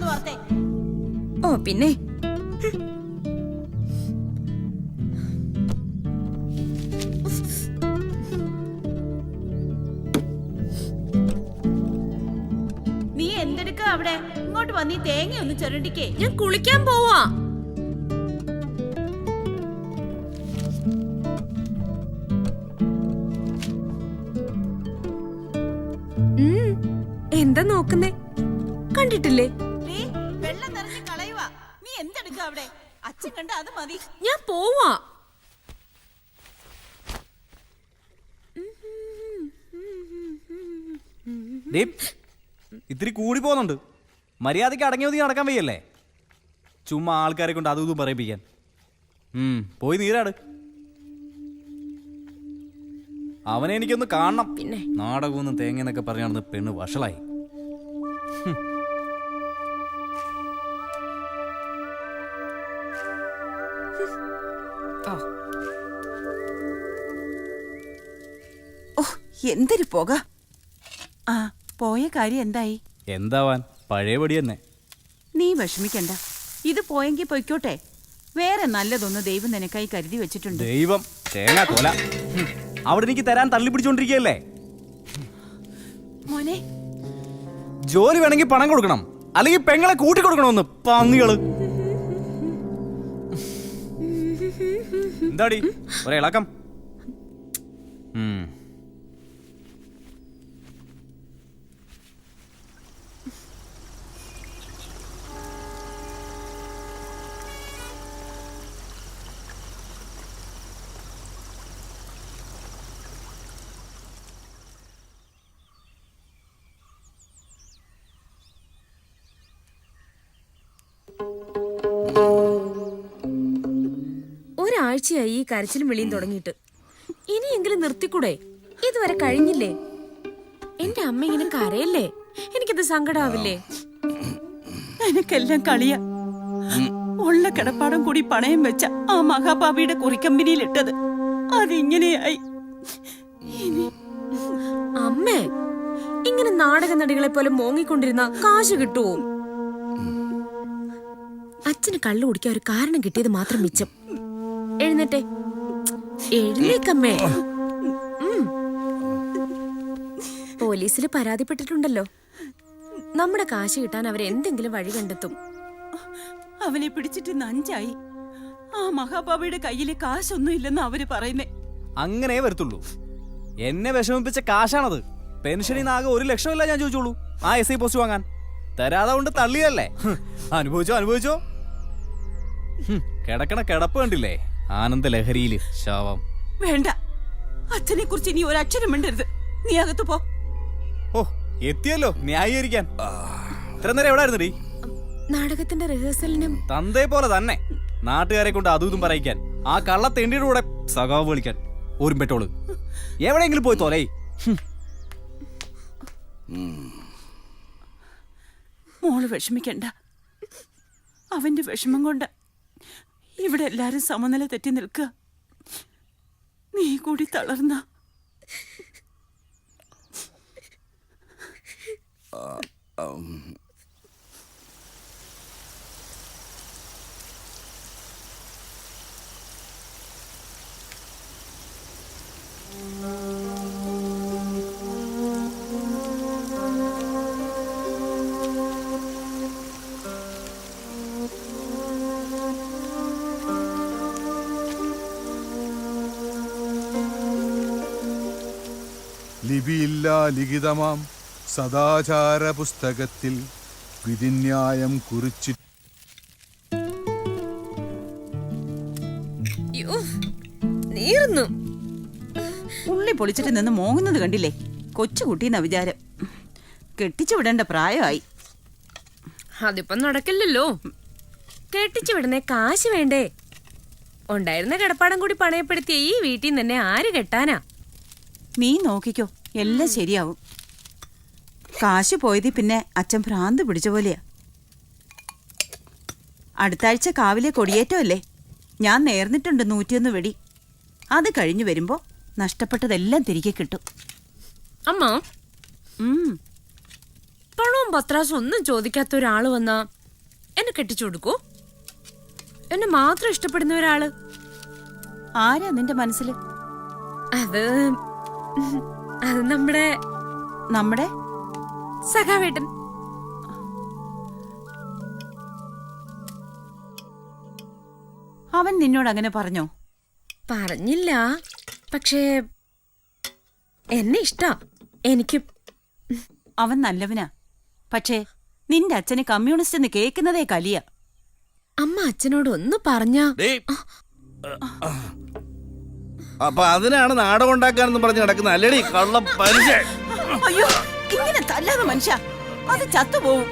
തരാന്ന് പറഞ്ഞേ. ഓ പിന്നെ നീ എന്തെടുക്ക അവിടെ? ഇങ്ങോട്ട് വന്നീ തേങ്ങ ഒന്ന് ചുരണ്ടിക്കേ. ഞാൻ കുളിക്കാൻ പോവാ. എന്താ നോക്കുന്നേ? കണ്ടിട്ടില്ലേ? വെള്ളം നിറഞ്ഞ് കളയുവാ. നീ എന്തെടുക്ക അവിടെ? അച്ഛൻ കണ്ട അത് മതി. ഞാൻ പോവാ. ഇത്തിരി കൂടി പോകുന്നുണ്ട്. മര്യാദയ്ക്ക് അടങ്ങി ഒതുങ്ങി നടക്കാൻ വയ്യല്ലേ? ചുമ്മാ ആൾക്കാരെ കൊണ്ട് അതും ഇതും പറയിപ്പിക്കാൻ. പോയി നീരാട്. അവനെ എനിക്കൊന്ന് കാണണം. പിന്നെ നാടകമൊന്നും തേങ്ങന്നൊക്കെ പറഞ്ഞു നടന്ന് പെണ്ണ് വഷളായി. എന്തൊരു പോക. ആ പോയ കാര്യം എന്തായി? എന്താവാൻ, പഴയപടി തന്നെ. നീ വിഷമിക്കണ്ട. ഇത് പോയെങ്കിൽ പൊയ്ക്കോട്ടെ. വേറെ നല്ലതൊന്ന് ദൈവം നിനക്കായി കരുതി വെച്ചിട്ടുണ്ട്. ദൈവം തേങ്ങ കൊല അവിടെ എനിക്ക് തരാൻ തള്ളി പിടിച്ചോണ്ടിരിക്കുകയല്ലേ. മോനെ, ജോലി വേണമെങ്കിൽ പണം കൊടുക്കണം, അല്ലെങ്കിൽ പെങ്ങളെ കൂട്ടി കൊടുക്കണമെന്ന് പന്നികള്. എന്താടി ഒരേ ഇളക്കം? ഒരാഴ്ചയായി ഈ കരച്ചിലും വിളിയും തുടങ്ങിയിട്ട്. ഇനിയെങ്കിലും നിർത്തിക്കൂടെ? ഇതുവരെ കഴിഞ്ഞില്ലേ? എന്റെ അമ്മ ഇങ്ങനെ കരയല്ലേ? എനിക്കത് സങ്കടാവില്ലേ? എനിക്കെല്ലാം കളിയ. ഉള്ള കിടപ്പാടം കൂടി പണയം വെച്ച ആ മഹാപാപിയുടെ കുറിക്കമ്പനിയിൽ ഇട്ടത് അതിങ്ങനെയായി. അമ്മേ, ഇങ്ങനെ നാടക നടികളെ പോലെ മോങ്ങിക്കൊണ്ടിരുന്ന കാശ് കിട്ടുവോ? അച്ഛന് കള്ളു കുടിക്കാൻ ഒരു കാരണം കിട്ടിയത് മാത്രം മിച്ചം. എഴുന്നേറ്റെ, എഴുന്നേക്കമ്മേ. പോലീസിൽ പരാതിപ്പെട്ടിട്ടുണ്ടല്ലോ. നമ്മുടെ കാശ് കിട്ടാൻ അവരെന്തെങ്കിലും വഴി കണ്ടെത്തും. അവനെ പിടിച്ചിട്ട് നഞ്ചായി. ആ മഹാപാപിയുടെ കയ്യില് കാശൊന്നും ഇല്ലെന്ന് അവര് പറയുന്നേ. അങ്ങനെ വരത്തുള്ളൂ. എന്നെ വിഷമിപ്പിച്ച കാശാണത്. പെൻഷനിന്നാകെ 1 ലക്ഷമല്ല ഞാൻ ചോദിച്ചോളൂ ആ SI പോസ്റ്റ് വാങ്ങാൻ. തരാതെ കൊണ്ട് തള്ളിയല്ലേ. അനുഭവിച്ചോ. കിടക്കണ കിടപ്പ് കണ്ടില്ലേ? ആനന്ദ ലഹരിയില് ശാവം. വേണ്ട, അച്ഛനെ കുറിച്ച് ഇനി ഒരക്ഷരം മിണ്ടരുത്. നീ അകത്ത് പോ. ഓ, എത്തിയല്ലോ ന്യായീകരിക്കാൻ. ഇത്ര നേരം എവിടെ ആയിരുന്നടി? നാടകത്തിന്റെ റിഹേഴ്സലിനും. തന്തേ പോലെ തന്നെ നാട്ടുകാരെ കൊണ്ട് അതും ഇതും പറയിക്കാൻ. ആ കള്ളത്തെണ്ടിയുടെ കൂടെ സഖാവ് വിളിക്കാൻ ഒരു പെട്ടോള്. എവിടെയെങ്കിലും പോയി തോലേ. മോള് വിഷമിക്കണ്ട. അവന്റെ വിഷമം കൊണ്ട് ഇവിടെ എല്ലാരും സമനില തെറ്റി നിൽക്കുക. നീ കൂടി തളർന്ന ലിപിയില്ലാ ലിഖിതമാം സദാചാര പുസ്തകത്തിൽ വിധിന്യായം കുറിച്ച് ഉള്ളി പൊളിച്ചിട്ട് നിന്ന് മോങ്ങുന്നത് കണ്ടില്ലേ? കൊച്ചുകുട്ടീന്ന വിചാരം. കെട്ടിച്ചു വിടേണ്ട പ്രായമായി. അതിപ്പം നടക്കില്ലല്ലോ. കെട്ടിച്ചു വിടുന്നേ കാശ് വേണ്ടേ? ഉണ്ടായിരുന്ന കിടപ്പാടം കൂടി പണയപ്പെടുത്തിയ ഈ വീട്ടിൽ നിന്ന് തന്നെ ആര് കെട്ടാനാ? നീ നോക്കിക്കോ, എല്ലാം ശരിയാവും. കാശ് പോയത് പിന്നെ അച്ഛൻ ഭ്രാന്ത് പിടിച്ച പോലെയാ. അടുത്താഴ്ച കാവിലെ കൊടിയേറ്റമല്ലേ? ഞാൻ നേർന്നിട്ടുണ്ട് 101 വെടി. അത് കഴിഞ്ഞു വരുമ്പോ നഷ്ടപ്പെട്ടതെല്ലാം തിരികെ കിട്ടും. അമ്മ, പണവും പത്രാസും ഒന്നും ചോദിക്കാത്ത ഒരാള് വന്നാ എന്നെ കെട്ടിച്ചു കൊടുക്കൂ? എന്നെ മാത്രം ഇഷ്ടപ്പെടുന്ന ഒരാള്? ആരാ നിന്റെ മനസ്സില്? അത് അത് നമ്മുടെ നമ്മുടെ സഖാവേട്ടൻ. അവൻ നിന്നോട് അങ്ങനെ പറഞ്ഞോ? പറഞ്ഞില്ല, പക്ഷേ എന്നെ ഇഷ്ടാ. എനിക്ക് അവൻ നല്ലവനാ. പക്ഷേ നിന്റെ അച്ഛന് കമ്മ്യൂണിസ്റ്റ് എന്ന് കേൾക്കുന്നതേ കലിയ. അമ്മ അച്ഛനോട് ഒന്ന് പറഞ്ഞാ അപ്പൊ അതിനാണ് നാടകം ഉണ്ടാക്കാനെന്ന് പറഞ്ഞ് നടക്കുന്ന അല്ലടി കള്ള പരിച. അയ്യോ, ഇങ്ങനെ തല്ലാതെ മനുഷ്യ, അത് ചത്തുപോവും.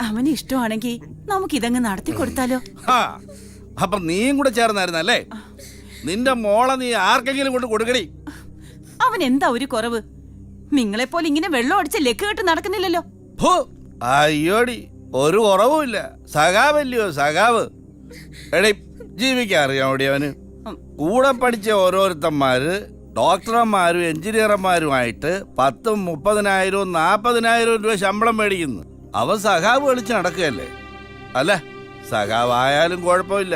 അവന് ഇഷ്ടമാണെങ്കിൽ നമുക്ക് ഇതങ്ങ് നടത്തി കൊടുത്താലോ? അപ്പൊ നീയും കൂടെ ചേർന്നായിരുന്നല്ലേ? നിന്റെ മോളെ നീ ആർക്കെങ്കിലും കൊണ്ട് കൊടുക്കടി. അവൻ എന്താ ഒരു കുറവ്? നിങ്ങളെപ്പോലെ ഇങ്ങനെ വെള്ളം അടിച്ച് ലക്ക് കെട്ട് നടക്കുന്നില്ലല്ലോ. അയ്യോടി, ഒരു കുറവുമില്ല. സഖാവല്ലയോ സഖാവ്. എടി, ജീവിക്കാൻ അറിയാമോടി അവന്? കൂടെ പഠിച്ച ഓരോരുത്തന്മാര് ഡോക്ടർമാരും എഞ്ചിനീയർമാരുമായിട്ട് 10,000, 30,000, 40,000 രൂപ ശമ്പളം മേടിക്കുന്നു. അവൻ സഖാവ് കളിച്ച് നടക്കുകയല്ലേ? അല്ല, സഖാവായാലും കുഴപ്പമില്ല.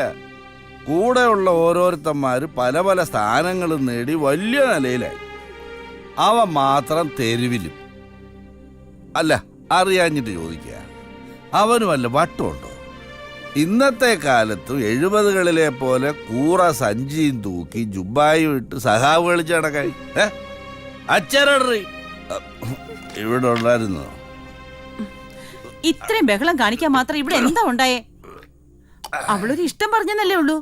കൂടെയുള്ള ഓരോരുത്തന്മാര് പല പല സ്ഥാനങ്ങളും നേടി വലിയ നിലയിലായി. അവൻ മാത്രം തെരുവിലും. അല്ല, അറിയാഞ്ഞിട്ട് ചോദിക്കുക, അവനും വല്ല വട്ടമുണ്ടോ? ഇന്നത്തെ കാലത്തും 70കളിലെ പോലെ കൂറ സഞ്ചിയും തൂക്കി ജുബായും ഇട്ട് സഖാവ് കളിച്ച് നടക്കായി. അച്ഛനറി ഇവിടെ ഉണ്ടായിരുന്നോ? ഇത്രയും ബഹളം കാണിക്കാൻ മാത്രം ഇവിടെ എന്താ ഉണ്ടായേ? അവളൊരു ഇഷ്ടം പറഞ്ഞെന്നല്ലേ ഉള്ളൂ.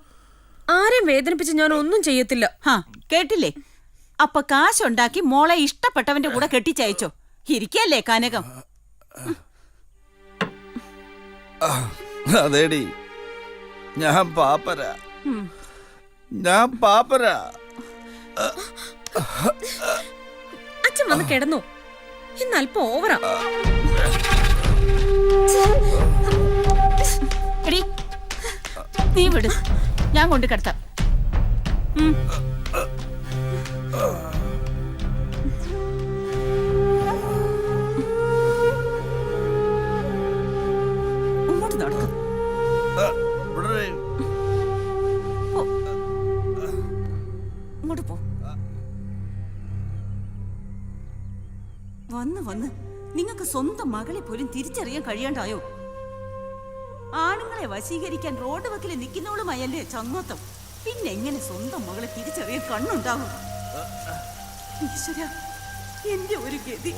ആരെയും വേദനിപ്പിച്ച് ഞാൻ ഒന്നും ചെയ്യത്തില്ല. കേട്ടില്ലേ? അപ്പൊ കാശുണ്ടാക്കി മോളെ ഇഷ്ടപ്പെട്ടവന്റെ കൂടെ കെട്ടിച്ചയച്ചോ? ഇരിക്കല്ലേ കനകം. അതേടി, ഞാൻ പാപ്പരാ. അച്ഛൻ വന്ന് കിടന്നു. ഇന്ന് അല്പം ഓവറാ. എടി, നീ വിട്, ഞാൻ കൊണ്ട് കിടത്താം. ഇങ്ങോട്ട് നടക്കും. ഇങ്ങോട്ട് പോ. വന്ന് നിങ്ങൾക്ക് സ്വന്തം മകളെ പോലും തിരിച്ചറിയാൻ കഴിയാണ്ടായോ? ആണുങ്ങളെ വശീകരിക്കാൻ റോഡ് വക്കിൽ നിൽക്കുന്നവളുമായല്ലേ ചങ്ങോത്തം. പിന്നെ എങ്ങനെ സ്വന്തം മകളെ തിരിച്ചറിയാൻ കണ്ണുണ്ടാവും? ഈശ്വര, എന്റെ ഒരു ഗതി.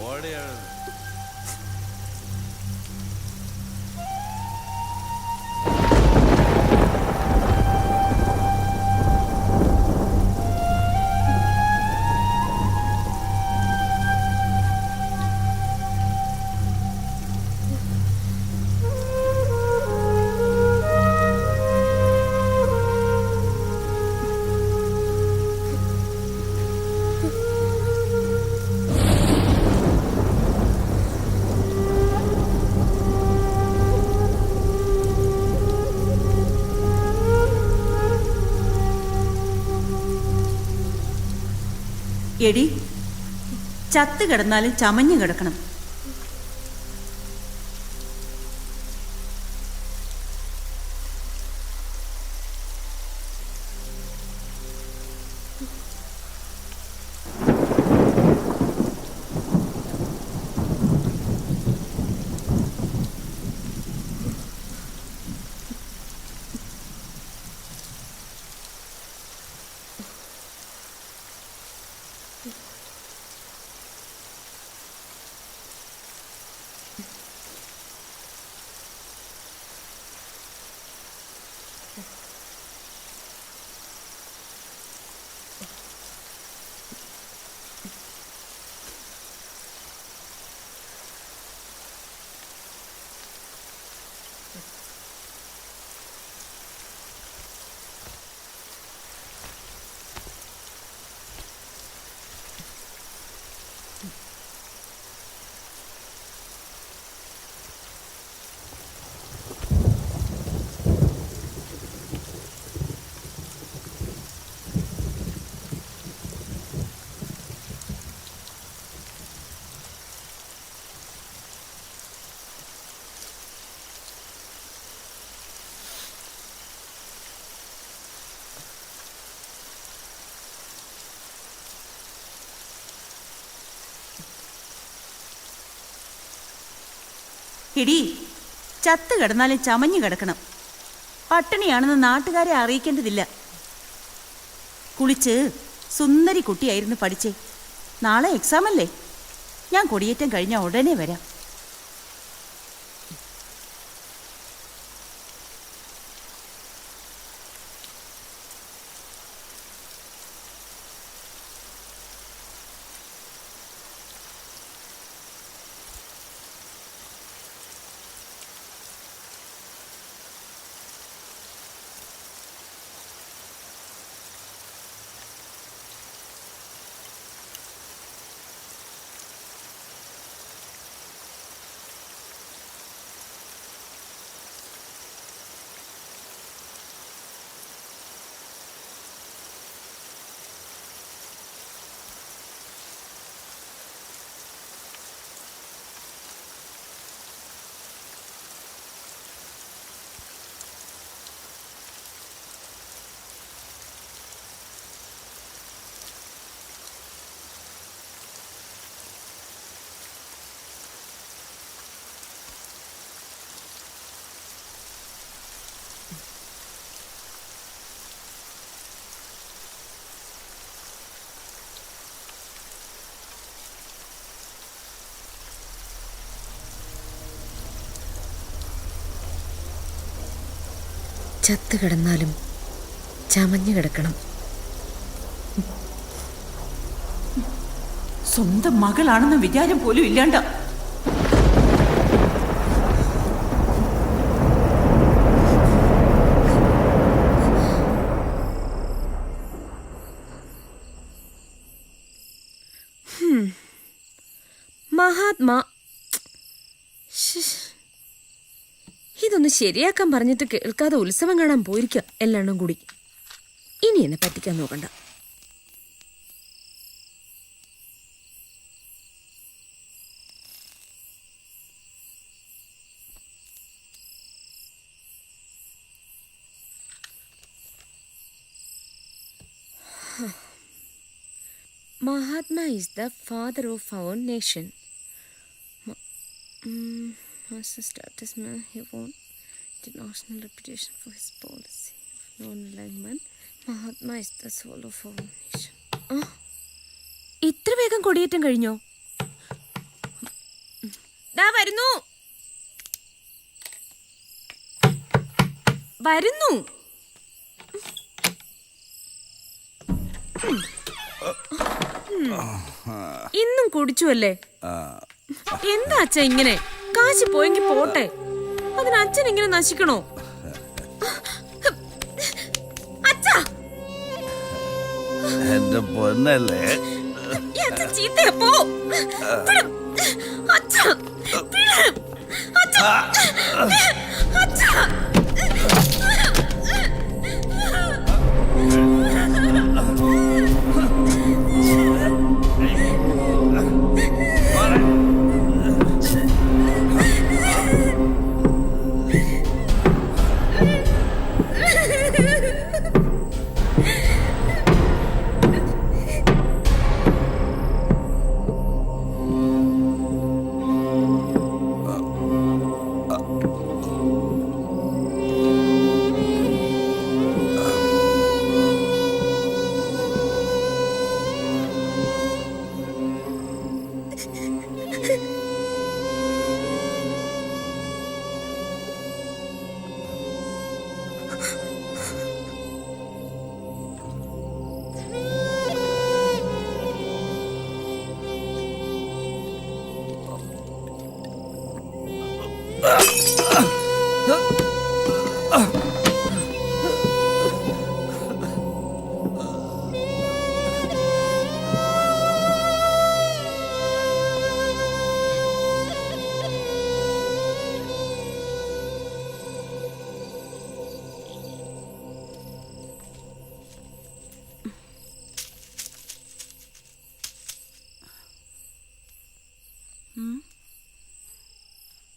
എടി, ചത്ത് കിടന്നാലും ചമഞ്ഞു കിടക്കണം. എടീ, ചത്ത് കിടന്നാലും ചമഞ്ഞു കിടക്കണം. പട്ടിണിയാണെന്ന് നാട്ടുകാരെ അറിയിക്കേണ്ടതില്ല. കുളിച്ച് സുന്ദരി കുട്ടിയായിരുന്നു പഠിച്ചേ. നാളെ എക്സാം അല്ലേ? ഞാൻ കൊടിയേറ്റം കഴിഞ്ഞ ഉടനെ വരാം. ചത്ത് കിടന്നാലും ചമഞ്ഞു കിടക്കണം. സ്വന്തം മകളാണെന്ന് വിചാരം പോലും ഇല്ലാണ്ട. മഹാത്മാ, ഇതൊന്ന് ശരിയാക്കാൻ പറഞ്ഞിട്ട് കേൾക്കാതെ ഉത്സവം കാണാൻ പോയിരിക്കുക എല്ലാം കൂടി. ഇനി എന്നെ പറ്റിക്കാൻ നോക്കണ്ട. Mahatma is the father of our nation. As a statesman, he won the national reputation for his policy of non-alignment. Mahatma is the soul of our nation. ഇത്ര വേഗം കൊടിയേറ്റം കഴിഞ്ഞോ? ദാ വരുന്നു വരുന്നു. ഇന്നും കുടിച്ചു അല്ലേ? എന്താ അച്ഛ ഇങ്ങനെ? കാശി പോയെങ്കിൽ പോട്ടെ, അതിന് അച്ഛൻ ഇങ്ങനെ നശിക്കണോ? അച്ഛാ, എന്റെ പൊന്നല്ലേ, അച്ഛൻ ചീത്തയപ്പോ. അച്ഛാ, അച്ഛാ, അച്ഛാ.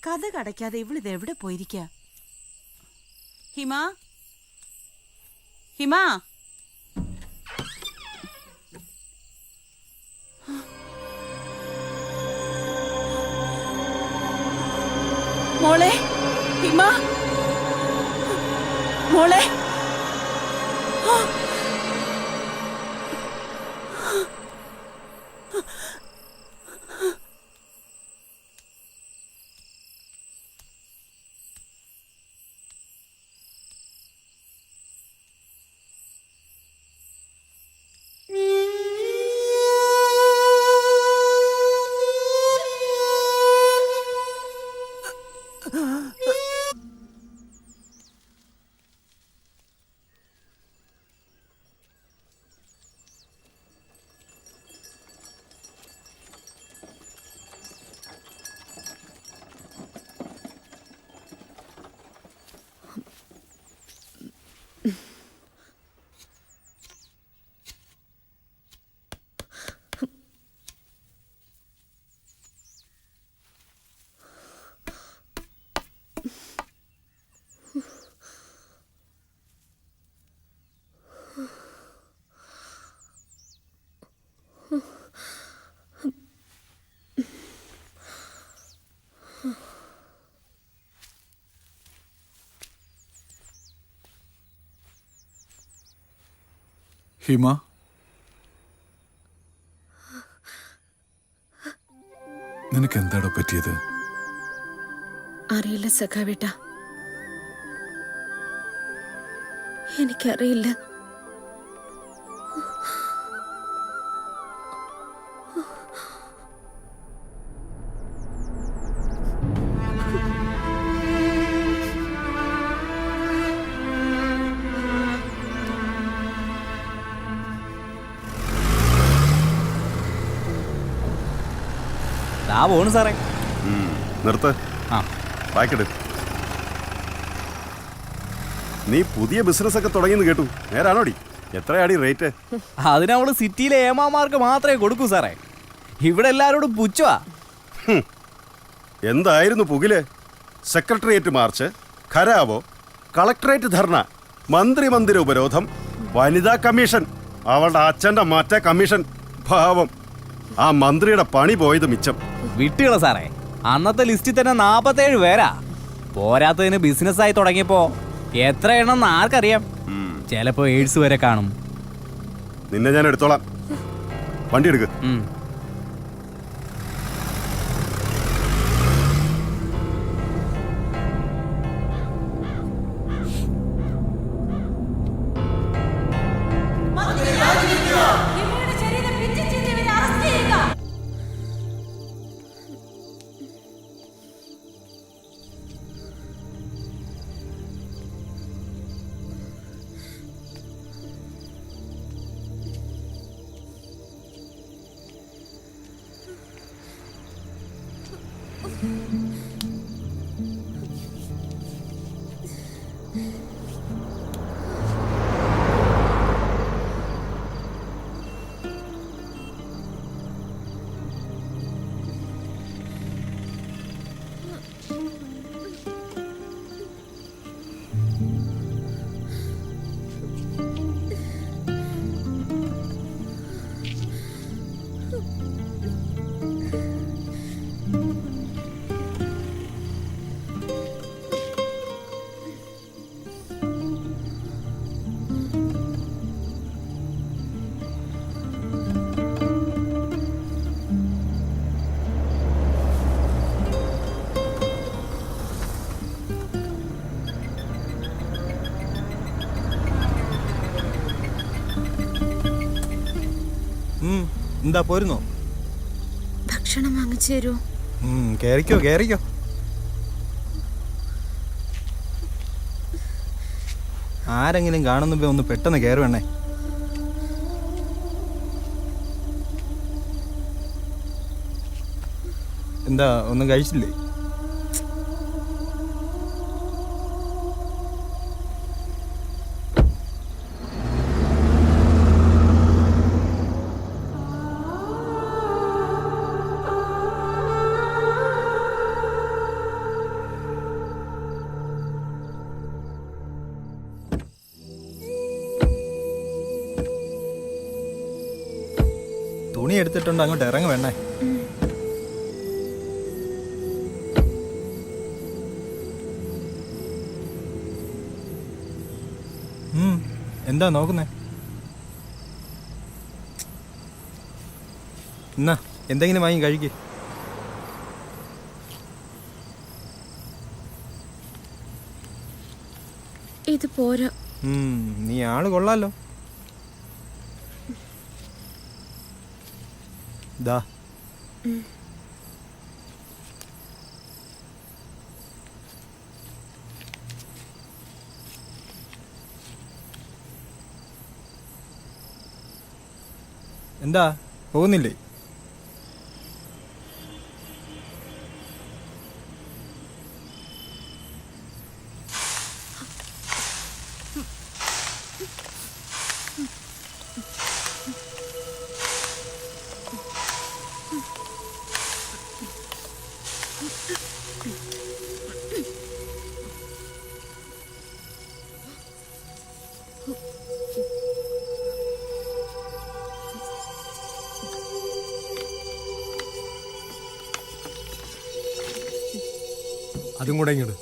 കഥ കടയ്ക്കാതെ ഇവളിത് എവിടെ പോയിരിക്ക? ഹിമ, ഹിമ, മോളെ ഹിമ, മോളെ. ഹിമ, നിനക്ക് എന്താടോ പറ്റിയത്? അറിയില്ല സഖാവേട്ട, എനിക്കറിയില്ല. ആ പോണു സാറേ. നിർത്ത്. ആ ബാക്കെട്. നീ പുതിയ ബിസിനസ് ഒക്കെ തുടങ്ങിയെന്ന് കേട്ടു. നേരാണോടി? എത്രയാടി റേറ്റ്? അതിനവള് സിറ്റിയിലെ ഏമാമാർക്ക് മാത്രമേ കൊടുക്കൂ സാറേ. ഇവിടെ എല്ലാരോടും പുച്ഛവാ. എന്തായിരുന്നു പുകില്? സെക്രട്ടേറിയറ്റ് മാർച്ച്, ഖരാവോ, കളക്ടറേറ്റ് ധർണ, മന്ത്രി മന്ദിര ഉപരോധം, വനിതാ കമ്മീഷൻ, അവളുടെ അച്ഛന്റെ മറ്റേ കമ്മീഷൻ. ഭാവം, ആ മന്ത്രിയുടെ പണി പോയത് മിച്ചം. വിട്ടുകള സാറേ, അന്നത്തെ ലിസ്റ്റിൽ തന്നെ 47 പേരാ. പോരാത്തതിന് ബിസിനസ്സായി തുടങ്ങിയപ്പോ എത്ര എണ്ണം ആർക്കറിയാം. ചിലപ്പോ എയ്ഡ്സ് വരെ കാണും. നിന്നെ ഞാൻ എടുത്തോളാം. വണ്ടി എടുക്ക്. എന്താ പോരുന്നോ? ഭക്ഷണം വാങ്ങിച്ചു തരുമോ? കേറിക്കോ കേറിക്കോ. ആരെങ്കിലും കാണുന്നുമ്പോ ഒന്ന് പെട്ടെന്ന് കയറുവേണേ. എന്താ ഒന്നും കഴിച്ചില്ലേ? തുണി എടുത്തിട്ടുണ്ട്, അങ്ങോട്ട് ഇറങ്ങ വേണേ. എന്താ നോക്കുന്നേ? എന്നാ എന്തെങ്കിലും വാങ്ങി കഴിക്ക്. ഇത് പോരാ. നീ ആള് കൊള്ളാലോ. ദാ എന്താ പോകുന്നില്ലേ? അതും കൂടെ ഇങ്ങോട്ട്.